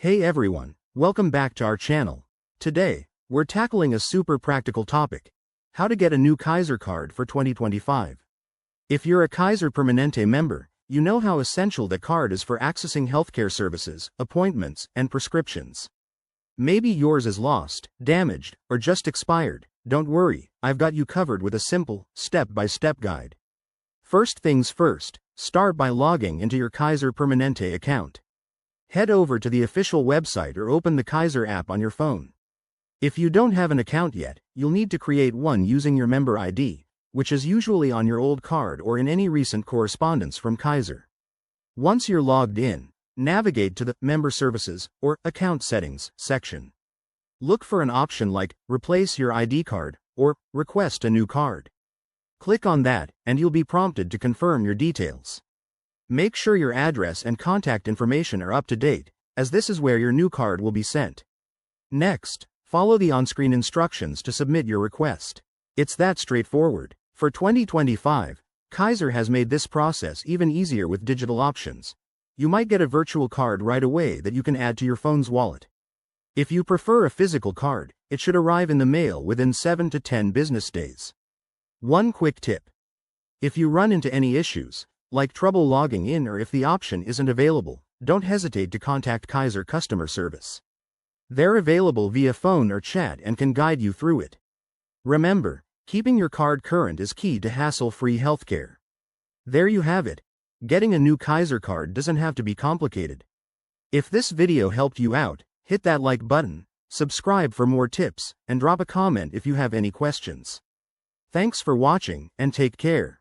Hey everyone, welcome back to our channel. Today, we're tackling a super practical topic: how to get a new Kaiser card for 2025. If you're a Kaiser Permanente member, you know how essential that card is for accessing healthcare services, appointments, and prescriptions. Maybe yours is lost, damaged, or just expired. Don't worry, I've got you covered with a simple, step-by-step guide. First things first, start by logging into your Kaiser Permanente account. Head over to the official website or open the Kaiser app on your phone. If you don't have an account yet, you'll need to create one using your member ID, which is usually on your old card or in any recent correspondence from Kaiser. Once you're logged in, navigate to the Member Services or Account Settings section. Look for an option like Replace your ID card or Request a new card. Click on that, and you'll be prompted to confirm your details. Make sure your address and contact information are up to date, as this is where your new card will be sent. Next, follow the on-screen instructions to submit your request. It's that straightforward. For 2025, Kaiser has made this process even easier with digital options. You might get a virtual card right away that you can add to your phone's wallet. If you prefer a physical card, it should arrive in the mail within 7 to 10 business days. One quick tip: if you run into any issues, like trouble logging in or if the option isn't available, don't hesitate to contact Kaiser customer service. They're available via phone or chat and can guide you through it. Remember, keeping your card current is key to hassle-free healthcare. There you have it. Getting a new Kaiser card doesn't have to be complicated. If this video helped you out, hit that like button, subscribe for more tips, and drop a comment if you have any questions. Thanks for watching, and take care.